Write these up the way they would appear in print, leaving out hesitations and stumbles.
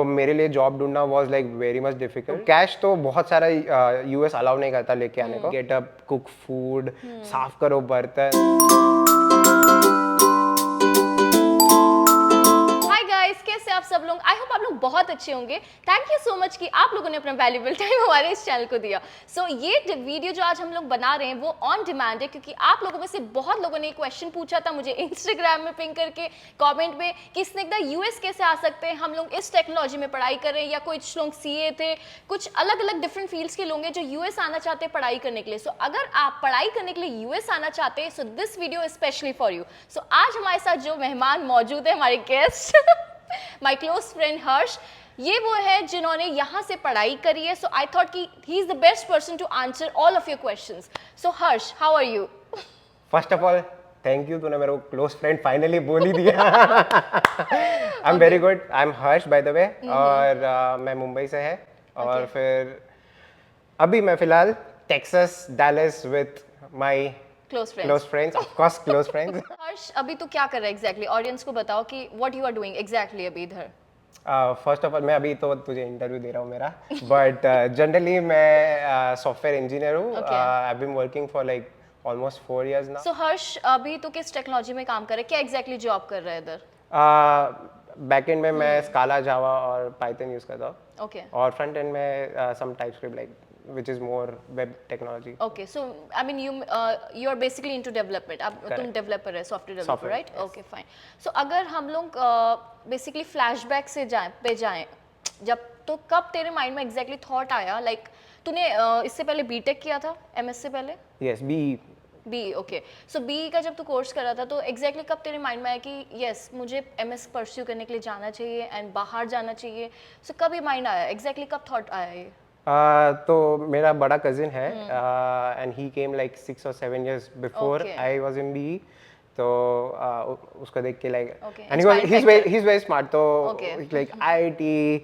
तो मेरे लिए जॉब ढूंढना was like very much difficult. Cash तो बहुत सारा यूएस अलाउ नहीं करता लेके आने को। गेट अप, कुक फूड, साफ करो बर्तन। कैसे आप सब लोग? आई होप आप लोग बहुत अच्छे होंगे। थैंक यू सो मच कि आप लोगों ने अपना वैल्यूएबल टाइम हमारे इस चैनल को दिया। सो ये वीडियो जो आज हम लोग बना रहे हैं वो ऑन डिमांड है, क्योंकि आप लोगों में से बहुत लोगों ने क्वेश्चन पूछा था मुझे इंस्टाग्राम में पिंग करके कमेंट में कि स्निग्धा यूएस कैसे आ सकते हैं, हम लोग इस टेक्नोलॉजी में पढ़ाई कर रहे हैं, या कुछ लोग सीए थे, कुछ अलग अलग डिफरेंट फील्ड्स के लोग हैं जो यूएस आना चाहते हैं पढ़ाई करने के लिए। सो अगर आप पढ़ाई करने के लिए यूएस आना चाहते हैं, so this video specially for you. So आज हमारे साथ जो मेहमान मौजूद है, हमारे guest my close friend Harsh, ये वो है जिन्होंने यहाँ से पढ़ाई करी है। सो आई थॉट कि he is the best person to answer all of your questions. So Harsh, how are you? First of all thank you, तूने मेरे को क्लोज फ्रेंड फाइनली बोल ही दिया। I am very good. I am Harsh by the way, और मैं मुंबई से है। और फिर अभी मैं फिलहाल Texas Dallas with my close friends, of course close friends. Harsh, अभी तो क्या कर रहा है एग्जैक्टली? ऑडियंस को बताओ कि what you are doing exactly अभी इधर। फर्स्ट ऑफ ऑल मैं अभी तो तुझे इंटरव्यू दे रहा हूँ मेरा, बट जनरली मैं सॉफ्टवेयर इंजीनियर हूँ। I have been working for like almost 4 years now. So Harsh, अभी तो किस टेक्नोलॉजी में काम कर रहा है, क्या एग्जैक्टली जॉब कर रहा है इधर? बैकएंड में मैं स्काला, जावा और पाइथन यूज करता हूँ। ओके। और फ्रंट एंड में some TypeScript like which is more web technology. Okay, so I mean you are basically into development. अब तुम डेवलपर है, software developer, right? Okay fine. So अगर हम लोग बेसिकली फ्लैशबैक से जाएं, जब तो कब तेरे माइंड में एग्जैक्टली थॉट आया, लाइक तूने इससे पहले बीटेक किया था, एमएस से पहले? Yes, BE. B, okay. So B का जब तू कोर्स कर रहा था तो एग्जैक्टली कब तेरे माइंड में आया कि यस मुझे एमएस परस्यू करने के लिए जाना चाहिए एंड बाहर जाना चाहिए? सो कब ये माइंड आया, एग्जैक्टली कब थॉट आया ये? तो मेरा बड़ा कजिन है, and he came like 6 or 7 years before I was in B. तो उसको देख के like, and he is very smart, तो like IIT,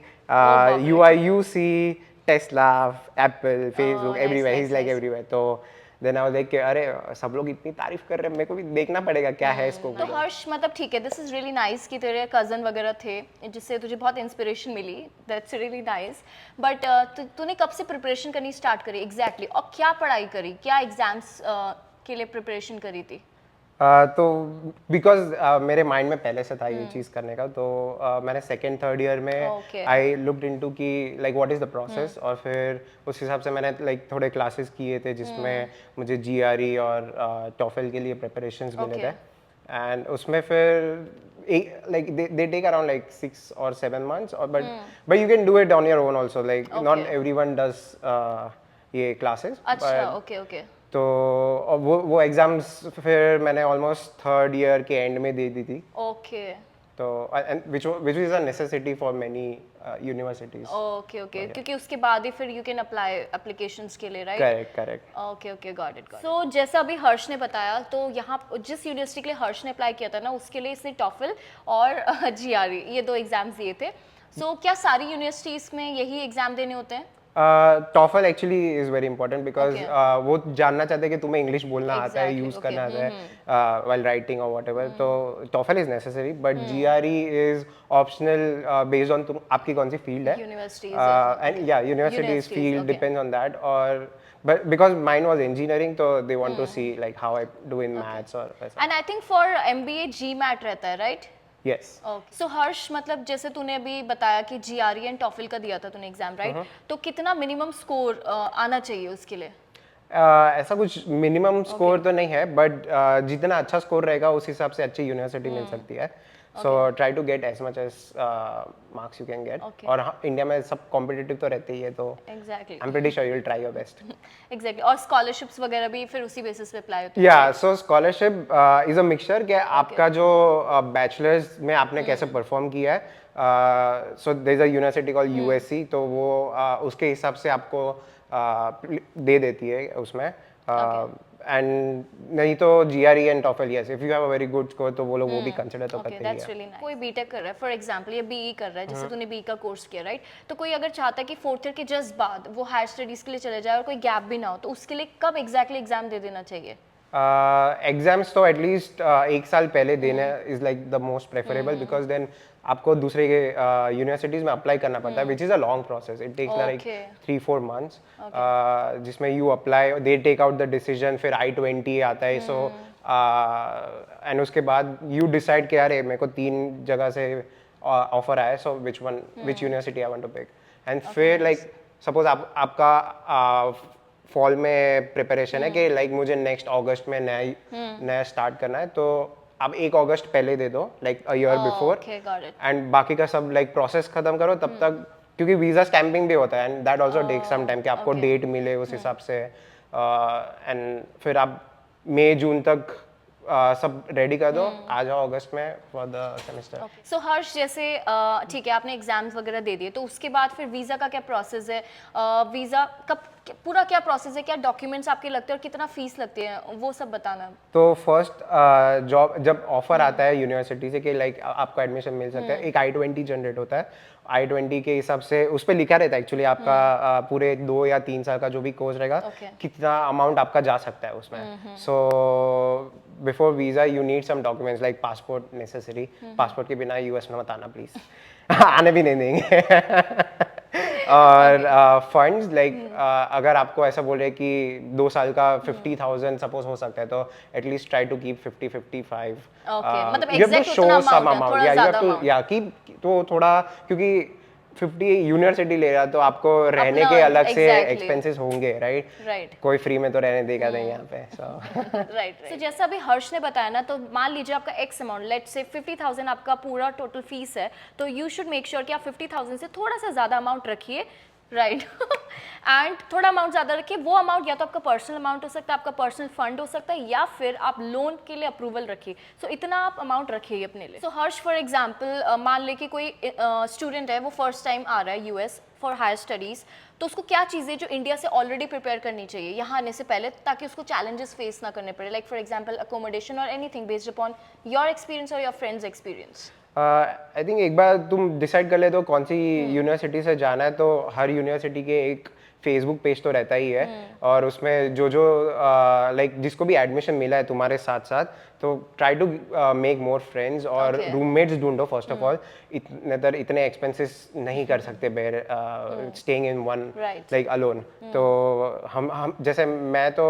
UIUC, Tesla, Apple, Facebook, everywhere, he is like everywhere. तो देन आई वाज लाइक अरे सब लोग इतनी तारीफ कर रहे हैं, मेरे को भी देखना पड़ेगा क्या है इसको। तो हर्ष, मतलब ठीक है, दिस इज रियली नाइस कि तेरे कजन वगैरह थे जिससे तुझे बहुत इंस्पिरेशन मिली, दैट्स रियली नाइस। बट तूने कब से प्रिपरेशन करनी स्टार्ट करी एग्जैक्टली, और क्या पढ़ाई करी, क्या एग्जाम्स के लिए प्रिपरेशन करी थी? तो बिकॉज मेरे माइंड में पहले से था ये चीज़ करने का, तो मैंने सेकेंड थर्ड ईयर में आई लुक्ड इनटू कि like what is the process, और फिर उस हिसाब से मैंने लाइक थोड़े क्लासेस किए थे जिसमें मुझे जीआरई और टॉफल के लिए प्रिपरेशंस मिले थे। एंड उसमें फिर like they take around like 6 or 7 months, और but you can do it on your own also, like not everyone does ये क्लासेस। अच्छा, ओके ओके। तो वो एग्जाम्स फिर मैंने ऑलमोस्ट थर्ड ईयर के एंड में दे दी थी। ओके। तो which is a necessity for many universities. Okay okay, क्योंकि उसके बाद ही फिर यू कैन अप्लाई एप्लीकेशंस के लिए, right? Correct. Okay okay, got it. So जैसा अभी हर्ष ने बताया, तो यहाँ जिस यूनिवर्सिटी के लिए हर्ष ने अप्लाई किया था ना, उसके लिए इसने टॉफल और जीआरई ये 2 एग्जाम्स दिए थे। सो क्या सारी यूनिवर्सिटीज में यही एग्जाम देने होते हैं? TOEFL actually is very important because वो जानना चाहते हैं कि तुम्हें इंग्लिश बोलना आता है, यूज करना आता है व्हाइल राइटिंग और व्हाटएवर। तो TOEFL is necessary, but GRE is optional based on तुम आपकी कौन सी फील्ड है, एंड या universities field depends on that. और but because mine was engineering, so they want to see like how I do in maths or वैसा। And I think for MBA GMAT रहता है, right? Yes. Okay. So हर्ष, मतलब जैसे तूने अभी बताया कि जीआरई एंड टॉफल का दिया था तूने एग्जाम, राइट? तो कितना मिनिमम स्कोर आना चाहिए उसके लिए? ऐसा कुछ मिनिमम स्कोर तो नहीं है, बट जितना अच्छा स्कोर रहेगा उस हिसाब से अच्छी यूनिवर्सिटी मिल सकती है। So try to get as much as marks you can get. और इंडिया में सब कॉम्पिटिटिव तो रहते ही है, तो exactly I am pretty sure you will try your best. Exactly. और स्कॉलरशिप्स वगैरह भी फिर उसी बेसिस पे अप्लाई होती है? या सो स्कॉलरशिप इज अ मिक्सचर कि आपका जो बैचलर्स में आपने कैसे परफॉर्म किया है। So there is a university called USC, तो वो उसके हिसाब से आपको दे देती है उसमें। एंड नहीं तो GRE and TOEFL, yes, if you have a very good score तो वो लोग वो भी कंसीडर तो करते ही हैं। कोई बीटेक कर रहा है फॉर एग्जांपल, या बीई कर रहा है, जैसे तूने बीई का कोर्स किया, राइट? तो कोई अगर चाहता है कि फोर्थ ईयर के जस्ट बाद वो हायर स्टडीज के लिए चले जाए और कोई गैप भी ना हो, तो उसके लिए कब एग्जैक्टली एग्जाम दे देना चाहिए? एग्जाम्स तो एटलीस्ट 1 साल पहले देना is like the most preferable, because then आपको दूसरे यूनिवर्सिटीज में अप्लाई करना पड़ता है, which is a long process, it takes like 3-4 months, जिसमें you apply, they take out the decision, फिर I-20 आता है, सो एंड उसके बाद यू डिसाइड कि यार मेरे को 3 जगह से ऑफर आया, so which university I want to pick, and फिर लाइक सपोज आपका फॉल में प्रिपरेशन है कि लाइक मुझे नेक्स्ट अगस्त में नया स्टार्ट करना है, तो आप 1 अगस्त पहले दे दो, like a year before, and बाकी का सब लाइक प्रोसेस खत्म करो तब तक, क्योंकि वीजा स्टैंपिंग भी होता है, and that also takes some time कि आपको डेट मिले उस हिसाब से, एंड फिर आप मई जून तक सब रेडी कर दो, आ जाओ अगस्त में फॉर द सेमेस्टर। सो हर्ष, जैसे ठीक है आपने एग्जाम्स वगैरह दे दिए, तो उसके बाद फिर वीज़ा का क्या प्रोसेस है, वीज़ा कब पूरा क्या प्रोसेस है, क्या डॉक्यूमेंट्स आपके लगते हैं और कितना फीस लगती है, वो सब बताना। तो फर्स्ट जॉब जब ऑफर आता है यूनिवर्सिटी से कि लाइक आपको एडमिशन मिल सकता है, एक I-20 जनरेट होता है, I-20 के हिसाब से उस पर लिखा रहता है एक्चुअली आपका पूरे 2 या 3 साल का जो भी कोर्स रहेगा, कितना अमाउंट आपका जा सकता है उसमें। So before visa you need some documents like passport necessary, passport के बिना US में मत आना प्लीज आने भी नहीं देंगे और फंड्स लाइक अगर आपको ऐसा बोल रहे कि 2 साल का 50,000 सपोज हो सकता है, तो एटलीस्ट ट्राई टू कीप 50-55, मतलब you have to show some amount, yeah, you have to, amount. yeah, keep, तो थोड़ा, क्योंकि 50 यूनिवर्सिटी ले रहा तो आपको रहने के अलग से एक्सपेंसेस होंगे, राइट? कोई फ्री में तो रहने देगा नहीं यहाँ पे, सो राइट। सो जैसा अभी हर्ष ने बताया ना, तो मान लीजिए आपका एक्स अमाउंट, लेट्स से 50,000 आपका पूरा टोटल फीस है, तो यू शुड मेक श्योर कि आप 50,000 से थोड़ा सा ज़्यादा अमाउंट रखिए, राइट? एंड थोड़ा अमाउंट ज़्यादा रखिए, वो अमाउंट या तो आपका पर्सनल अमाउंट हो सकता है, आपका पर्सनल फंड हो सकता है, या फिर आप लोन के लिए अप्रूवल रखिए। सो इतना आप अमाउंट रखिए अपने लिए। सो हर्ष, फॉर एग्जांपल मान ले कि कोई स्टूडेंट है, वो फर्स्ट टाइम आ रहा है US फॉर हायर स्टडीज़, तो उसको क्या चीज़ें जो इंडिया से ऑलरेडी प्रिपेयर करनी चाहिए यहाँ आने से पहले, ताकि उसको चैलेंजेस फेस ना करने पड़े, लाइक फॉर एग्जांपल अकोमोडेशन और anything based upon your experience और your friends experience. I think एक बार तुम डिसाइड कर ले तो कौन सी यूनिवर्सिटी से जाना है, तो हर यूनिवर्सिटी के एक फेसबुक पेज तो रहता ही है, और उसमें जो लाइक जिसको भी एडमिशन मिला है तुम्हारे साथ साथ, तो try to make more friends, और रूममेट्स ढूंढो फर्स्ट ऑफ ऑल, इतने एक्सपेंसेस नहीं कर सकते bear staying in one like alone. तो हम जैसे मैं तो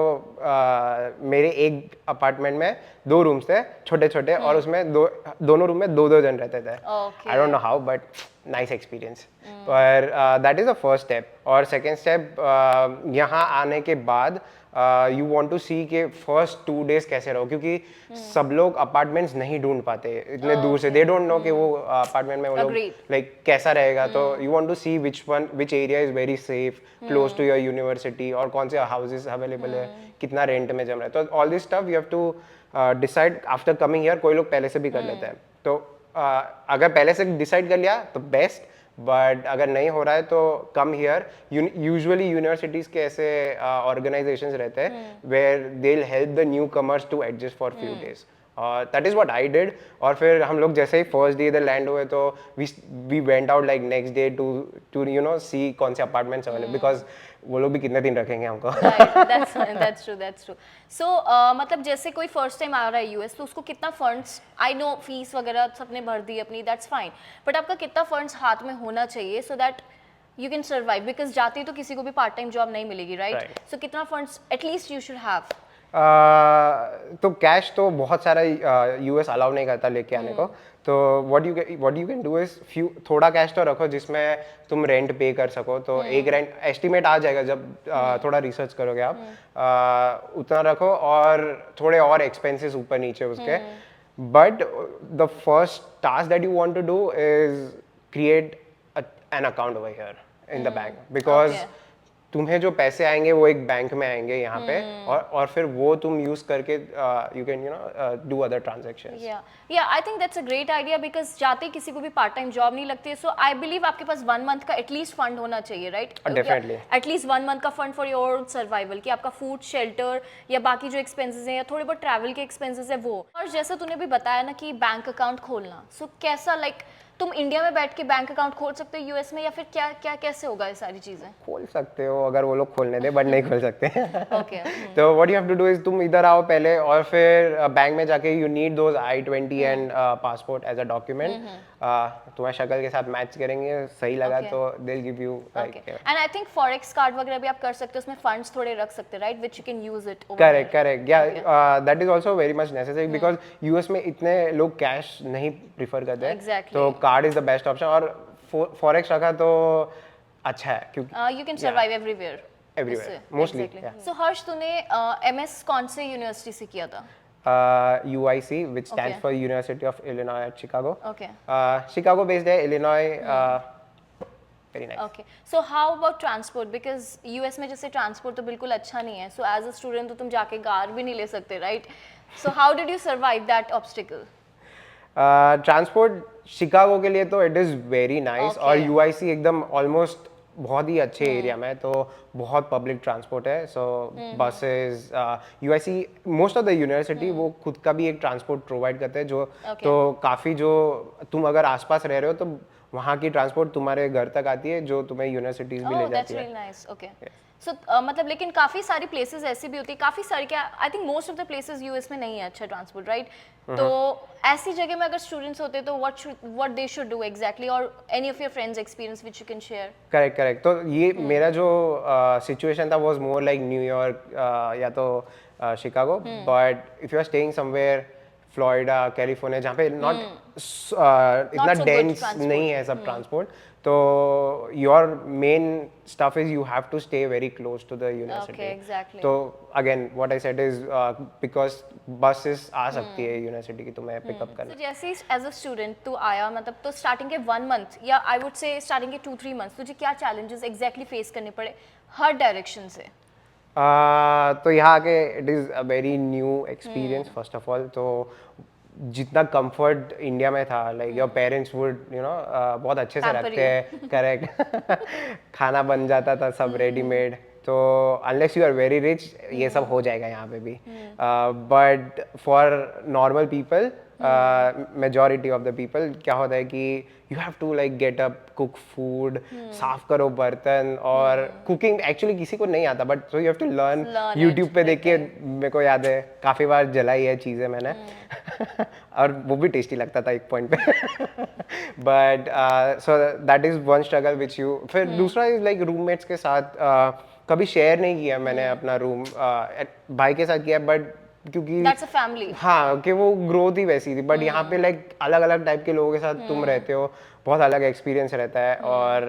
मेरे एक अपार्टमेंट में 2 रूम्स थे छोटे छोटे, और उसमें दोनों रूम में 2-2 जन रहते थे। I don't know how, but nice experience. पर that is the first step. और सेकेंड स्टेप, यहाँ आने के बाद यू वांट टू सी के फर्स्ट 2 days कैसे रहो, क्योंकि सब लोग अपार्टमेंट्स नहीं ढूंढ पाते इतने दूर से, दे डोंट नो कि वो अपार्टमेंट में वो लोग लाइक कैसा रहेगा। तो you want to see which area is very safe close to your university, और कौन से हाउसेस अवेलेबल है, कितना रेंट में जम रहा है। तो all this stuff you have to decide after coming here. कोई लोग पहले से भी कर लेते हैं, तो अगर पहले से डिसाइड कर लिया तो बेस्ट, बट अगर नहीं हो रहा है तो कम हियर। यूजुअली यूनिवर्सिटीज के ऐसे ऑर्गेनाइजेशंस रहते हैं where they will help the newcomers to adjust for few days, that is what I did. और फिर हम लोग जैसे ही फर्स्ट डे इधर लैंड हुए तो we went out like next day to you know see कौन से अपार्टमेंट्स अवेलेबल, बिकॉज वो लोग भी कितने दिन रखेंगे हमको। that's true. So मतलब जैसे कोई फर्स्ट टाइम आ रहा है US, तो उसको कितना फंड्स, आई नो फीस वगैरह सबने भर दी अपनी, दैट्स फाइन, बट आपका कितना फंड्स हाथ में होना चाहिए सो दैट यू कैन सर्वाइव, बिकॉज जाते ही तो किसी को भी पार्ट टाइम जॉब नहीं मिलेगी, राइट? सो कितना funds at least you should have? तो कैश तो बहुत सारा US अलाउ नहीं करता लेके आने को, तो what you can do is थोड़ा कैश तो रखो जिसमें तुम रेंट पे कर सको। तो एक रेंट एस्टिमेट आ जाएगा जब थोड़ा रिसर्च करोगे आप, उतना रखो, और थोड़े और एक्सपेंसेस ऊपर नीचे उसके। But the first task that you want to do is create an account over here in the bank, because तुम्हें जो पैसे आएंगे वो एक बैंक में आएंगे यहाँ पे, और फिर वो तुम यूज करके you can you know do other transactions. या I think that's a great idea, because जाते किसी को भी पार्ट टाइम जॉब नहीं लगती है, सो आई बिलीव आपके पास 1 month का एटलीस्ट फंड होना चाहिए, राइट? डेफिनेटली एटलीस्ट 1 month का फंड फॉर योर सर्वाइवल, कि आपका फूड, शेल्टर या बाकी जो एक्सपेंसेस हैं या थोड़े बहुत ट्रैवल के एक्सपेंसेस है वो। और जैसा तूने भी बताया ना कि बैंक अकाउंट खोलना, सो कैसा, लाइक तुम इंडिया में बैठ के बैंक अकाउंट खोल सकते हो यूएस में, या फिर क्या क्या कैसे होगा ये सारी चीजें? खोल सकते हो अगर वो लोग खोलने दे, बट नहीं खोल सकते। ओके तो what you have to do is तुम इधर आओ पहले, और फिर बैंक में जाके you need those I-20 and passport as a document. तुम्हारी शक्ल के साथ मैच करेंगे, सही लगा तो they will give you like. And I think forex card वगैरह भी आप कर सकते हो, उसमें फंड्स थोड़े रख सकते हैं, right, which you can use it. Correct correct, या that is also very much necessary because US में इतने लोग कैश नहीं प्रीफर करते हैं, तो card is the best option. और फॉरेक्स रखा तो अच्छा है क्योंकि यू कैन survive everywhere mostly. So Harsh, तूने एमएस कौन से यूनिवर्सिटी से किया था? UIC, which stands for University of Illinois at Chicago. Okay. Chicago based है, Illinois. Very nice. Okay. So how about transport? Because US में जैसे transport तो बिल्कुल अच्छा नहीं है. So as a student तो तुम जाके कार भी नहीं ले सकते, right? So how did you survive that obstacle? Transport Chicago के लिए तो it is very nice, और UIC एकदम almost बहुत ही अच्छे एरिया में, तो बहुत पब्लिक ट्रांसपोर्ट है। So buses, UIC most of the university वो खुद का भी एक ट्रांसपोर्ट प्रोवाइड करते हैं, जो तो काफ़ी, जो तुम अगर आसपास रह रहे हो तो वहाँ की ट्रांसपोर्ट तुम्हारे घर तक आती है, जो तुम्हें यूनिवर्सिटीज भी ले जाती है। सो मतलब लेकिन काफ़ी सारी प्लेसेस ऐसी भी होती है, काफ़ी सारी, क्या I think most of the places US में नहीं है अच्छा ट्रांसपोर्ट, राइट? तो ऐसी जगह में अगर स्टूडेंट्स होते तो what they should do exactly, और any of your friends experience which you can share? Correct correct, तो ये मेरा जो सिचुएशन था वाज मोर लाइक न्यूयॉर्क या तो Chicago, but if you are staying somewhere Florida, California, जहाँ पे नॉट इतना डेंस नहीं है सब ट्रांसपोर्ट, तो your main stuff is you have to stay very close to the university. तो again what I said is because buses आ सकती है यूनिवर्सिटी की तुम्हें पिकअप करने। तो जैसे एज अ स्टूडेंट तू आया, मतलब तो स्टार्टिंग के 1 मंथ या आई वुड से स्टार्टिंग के 2-3 मंथ्स तुझे क्या चैलेंजेस एग्जैक्टली फेस करने पड़े हर डायरेक्शन से? तो यहाँ आके it is a very new experience first of all. तो जितना कंफर्ट इंडिया में था, like your parents would you know बहुत अच्छे से रखते हैं, करेक्ट खाना बन जाता था सब रेडीमेड, तो unless you are very rich ये सब हो जाएगा यहाँ पे भी, but for normal people, majority of the people क्या होता है कि you have to like get up, cook food, साफ करो बर्तन, और कुकिंग एक्चुअली किसी को नहीं आता, but so you have to learn YouTube पे देख के। मेरे को याद है काफ़ी बार जलाई है चीज़ें मैंने और वो भी टेस्टी लगता था एक पॉइंट पे but so that is one struggle which you. फिर दूसरा इज लाइक रूममेट्स के साथ कभी शेयर नहीं किया मैंने अपना रूम, भाई के साथ किया, बट क्योंकि That's a family. हाँ कि वो ग्रोथ ही वैसी थी, बट यहाँ पे लाइक अलग अलग टाइप के लोगों के साथ तुम रहते हो, बहुत अलग एक्सपीरियंस रहता है, और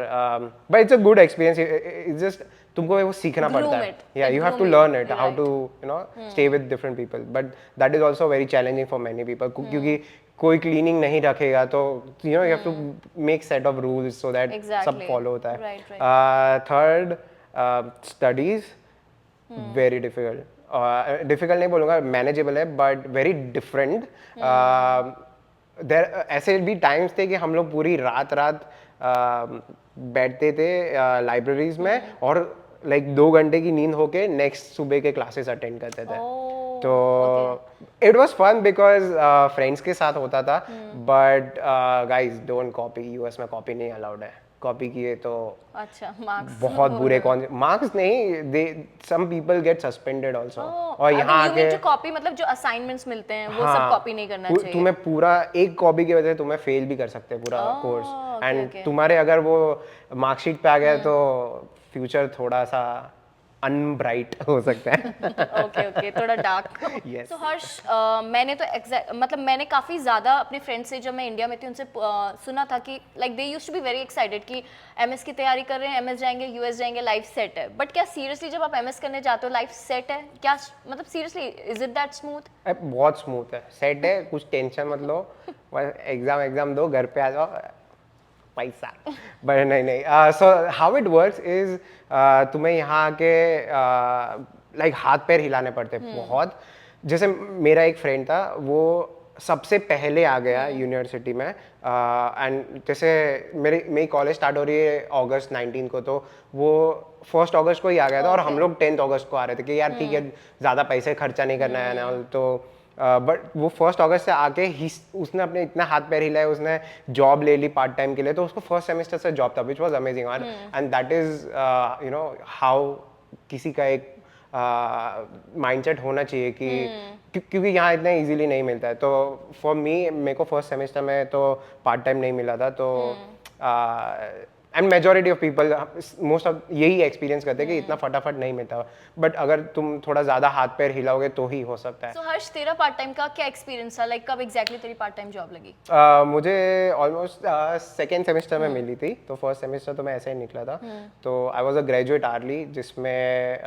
but it's a good experience, it's just तुमको वो सीखना पड़ता है, या you have to learn it how to you know stay with different people, but that is also very challenging for many people, क्योंकि कोई क्लीनिंग नहीं रखेगा तो you know you have to make set of rules so that सब follow होता है। Third, studies very difficult, difficult नहीं बोलूँगा, मैनेजेबल है, बट वेरी डिफरेंट। देयर ऐसे भी टाइम्स थे कि हम लोग पूरी रात बैठते थे लाइब्रेरीज में, और लाइक 2 घंटे की नींद होके नेक्स्ट सुबह के क्लासेस अटेंड करते थे। तो it was fun because friends के साथ होता था, but guys don't copy, US में कॉपी नहीं अलाउड है, कॉपी किए तो अच्छा मार्क्स बहुत बुरे, मार्क्स नहीं, they some people get suspended also. और यहाँ आके कॉपी मतलब जो असाइनमेंट्स मिलते हैं वो सब कॉपी नहीं करना चाहिए, तुम्हें पूरा एक कॉपी की वजह से तुम्हें फेल भी कर सकते हैं पूरा कोर्स, एंड तुम्हारे अगर वो मार्कशीट पे आ गया तो फ्यूचर थोड़ा सा अनब्राइट हो सकता है। ओके थोड़ा डार्क। सो हर्ष, मैंने तो मतलब मैंने काफ़ी ज़्यादा अपने फ्रेंड्स से, जब मैं इंडिया में थी उनसे सुना था कि like they used to be very excited कि एमएस की तैयारी कर रहे हैं, एमएस जाएंगे, यूएस जाएंगे, लाइफ सेट है। बट क्या सीरियसली जब आप एमएस करने जाते हो लाइफ सेट है क्या? मतलब seriously is it that smooth? बहुत स्मूथ है, सेट है, कुछ टेंशन मत लो, एग्जाम दो, घर पे आ जाओ, पैसा। बट नहीं, so how it works is तुम्हें यहाँ के लाइक हाथ पैर हिलाने पड़ते बहुत। जैसे मेरा एक फ्रेंड था, वो सबसे पहले आ गया यूनिवर्सिटी में, एंड जैसे मेरी कॉलेज स्टार्ट हो रही है अगस्त 19 को, तो वो 1 अगस्त को ही आ गया था, और हम लोग 10 अगस्त को आ रहे थे कि यार ठीक है ज़्यादा पैसे खर्चा नहीं करना है ना, तो बट वो 1 अगस्त से आके उसने अपने इतना हाथ पैर हिलाए, उसने जॉब ले ली पार्ट टाइम के लिए, तो उसको फर्स्ट सेमेस्टर से जॉब था, which was amazing, and that is you know how किसी का एक माइंडसेट होना चाहिए कि क्योंकि यहाँ इतना इजीली नहीं मिलता है। तो फॉर मी, मेरे को फर्स्ट सेमेस्टर में तो पार्ट टाइम नहीं मिला था, तो and majority of people most of यही एक्सपीरियंस करते हैं कि इतना फटाफट नहीं मिलता, बट अगर तुम थोड़ा ज़्यादा हाथ पैर हिलाओगे तो ही हो सकता है। So, हर्ष, तेरा पार्ट टाइम का क्या एक्सपीरियंस था, लाइक कब एग्जैक्टली तेरी पार्ट टाइम जॉब लगी? मुझे ऑलमोस्ट सेकेंड सेमेस्टर में मिली थी, तो फर्स्ट सेमेस्टर तो मैं ऐसे ही निकला था। तो I was a graduate early, जिसमें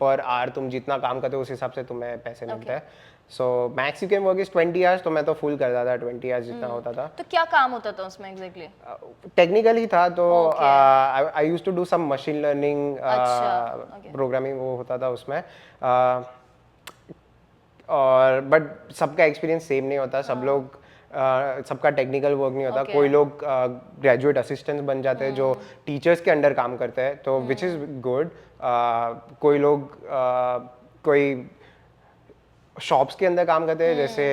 पर आवर तुम जितना काम करते हो उस हिसाब से तुम्हें पैसे मिलते हैं। So max you can work is 20 hours, तो मैं तो फुल करता था, 20 आवर्स जितना होता था। तो क्या काम होता था उसमें एग्जैक्टली? टेक्निकल ही था, तो I used to do some machine learning programming, वो होता था उसमें। और बट सबका एक्सपीरियंस सेम नहीं होता, सब लोग सबका टेक्निकल वर्क नहीं होता। कोई लोग ग्रेजुएट असिस्टेंट बन जाते हैं जो टीचर्स के अंडर काम करते हैं, तो विच इज़ गुड। कोई लोग कोई शॉप्स के अंदर काम करते हैं, जैसे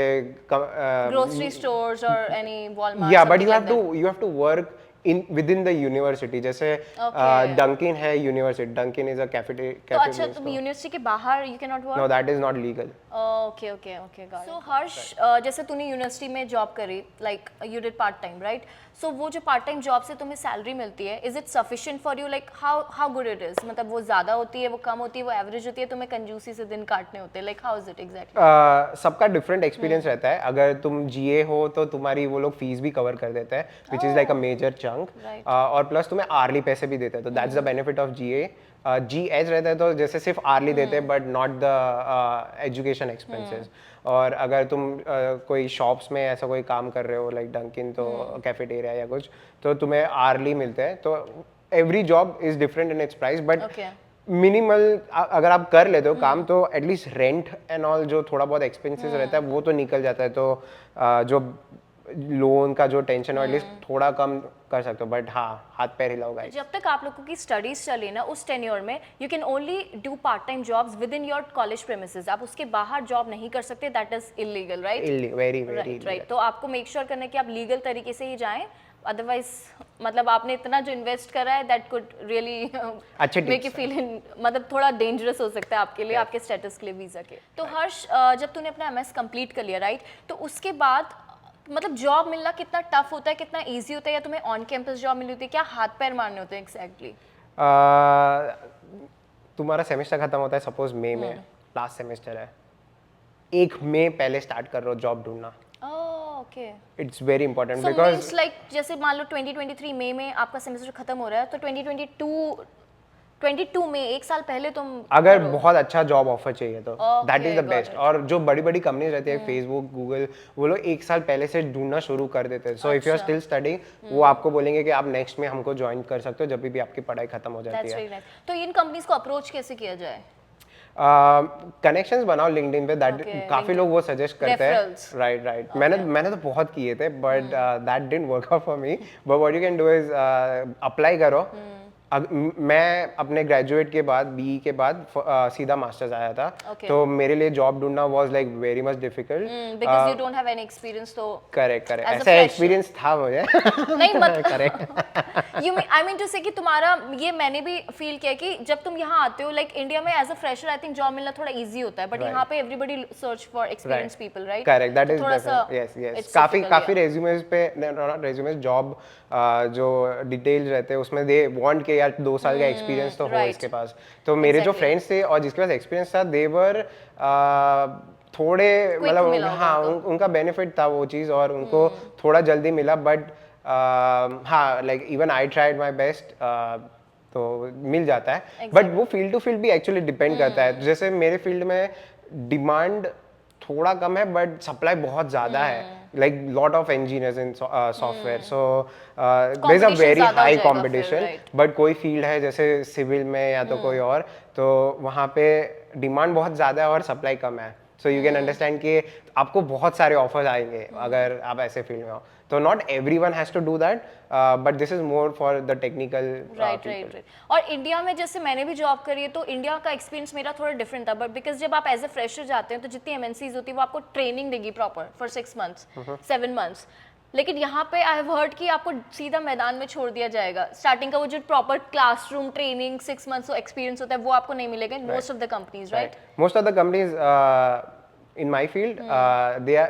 ग्रोसरी स्टोर्स और एनी वॉलमार्ट। या but you have to work in within the university, जैसे डंकिन है university, Dunkin is a cafeteria. तो अच्छा, तुम यूनिवर्सिटी के बाहर you can not work? No, that is not legal. Okay okay okay, got it. So Harsh, जैसे तूने university में जॉब करी, like you did part time, right? So वो जो पार्ट टाइम जॉब से तुम्हें सैलरी मिलती है, is it sufficient for you? Like how good it is? मतलब वो ज्यादा होती है, वो कम होती है, वो एवरेज होती है, तुम्हें कंजूसी से दिन काटने होते हैं, like how is it exactly? सबका डिफरेंट एक्सपीरियंस रहता है। अगर तुम जीए हो तो तुम्हारी वो लोग फीस भी कवर कर देते हैं, which is like a major chunk, और प्लस तुम्हें आर्ली पैसे भी देते हैं, तो that's the benefit of GA. जीएच रहता है तो जैसे सिर्फ आर्ली देते हैं, but not the education expenses. और अगर तुम कोई शॉप्स में ऐसा कोई काम कर रहे हो, लाइक डंकिन, तो कैफेटेरिया या कुछ, तो तुम्हें आर्ली मिलते हैं। तो every job is different in its price, but minimal अगर आप कर लेते हो काम, तो एटलीस्ट रेंट एंड ऑल जो थोड़ा बहुत एक्सपेंसेस रहता है वो तो निकल जाता है। तो जो लोन का जो टेंशन हो एटलीस्ट थोड़ा कम कर सकते हो, बट हाँ, हाथ पैर हिलाओ गाइस। जब तक आप लोगों की स्टडीज चली ना, उस टेन्योर में you can only do part time jobs with in your college premises. आप उसके बाहर जॉब नहीं कर सकते, that is illegal, right? Very right. तो आपको मेक श्योर करना है कि आप लीगल तरीके से ही जाएं, अदरवाइज मतलब आपने इतना जो इन्वेस्ट करा है, that could really make you feel मतलब थोड़ा डेंजरस हो सकता है आपके लिए, आपके स्टेटस के लिए, वीजा के। तो हर्ष, जब तूने अपना एमएस कंप्लीट कर लिया, राइट, तो उसके बाद मतलब जॉब मिलना कितना टफ होता है, कितना इजी होता है, या तुम्हें ऑन कैंपस जॉब मिली होती है, क्या हाथ पैर मारने होते हैं एग्जैक्टली? तुम्हारा सेमेस्टर खत्म होता है सपोज मई में, लास्ट सेमेस्टर है, 1 मई पहले स्टार्ट कर रहे हो जॉब ढूंढना। Okay, it's very important, so because means like जैसे मान लो 2023 मई में आपका सेमेस्टर खत्म हो रहा है, तो 2022 में 1 साल पहले तुम अगर बहुत अच्छा जॉब ऑफर चाहिए तो that is the got best. और जो बड़ी बड़ी कंपनीज रहती है, फेसबुक, गूगल, वो लोग 1 साल पहले से ढूंढना शुरू कर देते हैं। So if you are still studying, वो आपको बोलेंगे कि आप नेक्स्ट में हमको ज्वाइन कर सकते हो जब भी आपकी पढ़ाई खत्म हो जाती है। तो इन कंपनीज को अप्रोच कैसे किया जाए? कनेक्शंस बनाओ लिंक्डइन पे, दैट काफी लोग वो सजेस्ट करते हैं। राइट। मैंने तो बहुत किए थे, but that didn't work out for me. But what you can do is apply करो। मैं अपने ग्रेजुएट के बाद, बीई के बाद सीधा मास्टर्स आया था, तो मेरे लिए जॉब ढूंढना was like very much difficult, because you don't have any experience. तो करेक्ट ऐसा एक्सपीरियंस था मुझे। नहीं मत correct, you I mean to say कि तुम्हारा ये मैंने भी फील किया कि जब तुम यहाँ आते हो, लाइक इंडिया में as a fresher I think job मिलना थोड़ा इजी होता है, बट यहाँ पे everybody search for experience people, right? Correct, that is yes. काफी रेज्यूमेस पे, नॉट रेज्यूमेस, जॉब जो डिटेल्स रहते हैं उसमें दे वांट के यार 2 साल का एक्सपीरियंस तो हो इसके पास। तो मेरे जो फ्रेंड्स थे और जिसके पास एक्सपीरियंस था, दे वर थोड़े मतलब हाँ, उनका बेनिफिट था वो चीज़, और उनको थोड़ा जल्दी मिला। बट हाँ, like even I tried my best, तो मिल जाता है। बट वो फील्ड टू फील्ड भी एक्चुअली डिपेंड करता है। जैसे मेरे फील्ड में डिमांड थोड़ा कम है, बट सप्लाई बहुत ज़्यादा है, like lot of engineers in software, so there's a very high competition, but कोई फील्ड है जैसे सिविल में या तो कोई और, तो वहाँ पे डिमांड बहुत ज़्यादा है और सप्लाई कम है। सो यू कैन अंडरस्टैंड कि आपको बहुत सारे ऑफर्स आएंगे अगर आप ऐसे फील्ड में हो। तो not everyone has to do that, but this is more for the technical. Right. और इंडिया में जैसे मैंने भी जॉब करी है, तो इंडिया का एक्सपीरियंस मेरा थोड़ा डिफरेंट था, बट बिकॉज जब आप एज ए फ्रेशर जाते हैं तो जितनी एमएनसीज होती है वो आपको ट्रेनिंग देगी प्रॉपर फॉर 6 months 7 months। लेकिन यहाँ पे आई हैव हर्ड कि आपको सीधा मैदान में छोड़ दिया जाएगा। स्टार्टिंग का वो जो proper classroom training 6 months experience होता है वो आपको नहीं मिलेगा most of the companies, right? Most of the companies in my field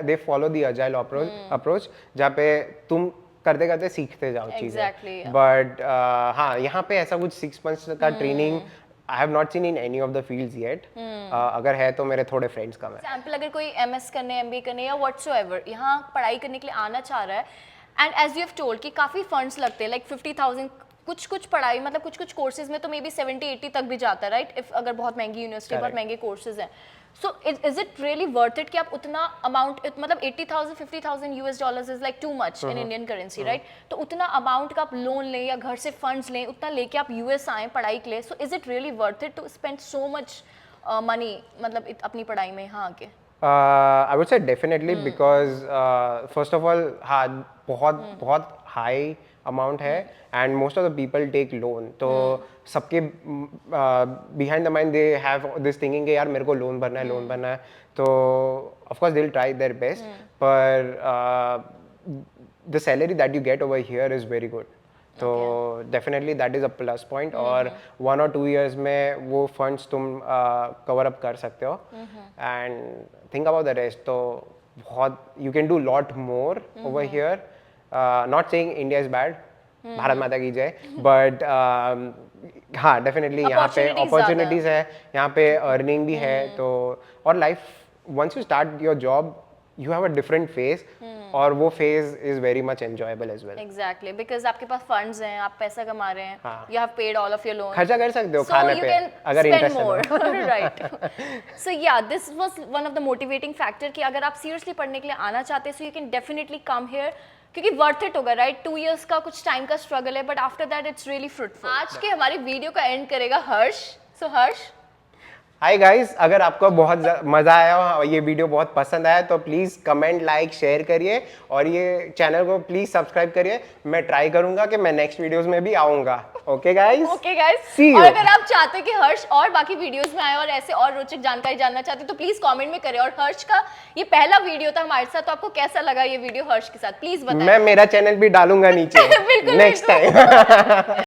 they follow the agile approach जहाँ पे तुम करते करते सीखते जाओ चीजें। बट हाँ, यहाँ पे ऐसा कुछ 6 months का training I have not seen in any of the fields yet. अगर है तो मेरे थोड़े फ्रेंड्स कम है। एग्जांपल अगर कोई एमएस करने, एमबीए करने या व्हाटसोएवर यहाँ पढ़ाई करने के लिए आना चाह रहा है, and as you have told कि काफी फंड्स लगते हैं, लाइक 50,000 कुछ पढ़ाई, मतलब कुछ कोर्सेज में तो मे बी 70-80 तक भी जाता है, राइट? इफ अगर बहुत महंगी यूनिवर्सिटी, बहुत महंगे कोर्सेज हैं। सो is it really worth it कि आप उतना अमाउंट, मतलब 80,000 50,000 US dollars is like too much in Indian currency, right? तो उतना अमाउंट का आप लोन लें या घर से फंड्स लें, उतना लेके आप यूएस आए पढ़ाई के लिए, so is it really worth it to spend so much money, मतलब अपनी पढ़ाई में यहाँ आके? I would say definitely because first of all हाँ बहुत high amount है and most of the people take loan, तो सबके behind the mind they have this thinking कि यार मेरे को लोन भरना है, तो of course they'll try their best, पर the salary that you get over here is very good, तो definitely that is a plus point. और 1 or 2 years में वो फंड्स तुम कवर अप कर सकते हो and think about the rest. तो बहुत you can do lot more over here. Not saying India is bad, Bharat माता की जय, बट हाँ डेफिनेटली यहाँ पे अपॉर्चुनिटीज है, यहाँ पे अर्निंग भी है। तो और life once you start your job you have a different phase, और वो phase is very much enjoyable as well. Exactly, because आपके पास funds हैं, आप पैसा कमा रहे हैं, you have paid all of your loans. खर्चा कर सकते हो खाने पे अगर इंटरेस्ट है। Right. So yeah, this was one of the motivating factor कि अगर आप seriously पढ़ने के लिए आना चाहते हैं, so you can definitely come here, क्योंकि वर्थ इट होगा, राइट? 2 years का कुछ टाइम का स्ट्रगल है, but after that it's really fruitful. आज के हमारी वीडियो का एंड करेगा हर्ष। सो हर्ष, हाय गाइस, अगर आपको बहुत मज़ा आया हो, ये वीडियो बहुत पसंद आया, तो प्लीज़ कमेंट, लाइक, शेयर करिए और ये चैनल को प्लीज़ सब्सक्राइब करिए। मैं ट्राई करूंगा कि मैं नेक्स्ट वीडियोस में भी आऊंगा। Okay guys, see you. और अगर आप चाहते हैं कि हर्ष और बाकी वीडियोस में आए और ऐसे और रोचक जानकारी जानना चाहते हैं तो प्लीज़ कमेंट में करें। और हर्ष का ये पहला वीडियो था हमारे साथ, तो आपको कैसा लगा ये वीडियो हर्ष के साथ, प्लीज़ बताएं। मैं मेरा चैनल भी डालूंगा नीचे नेक्स्ट टाइम।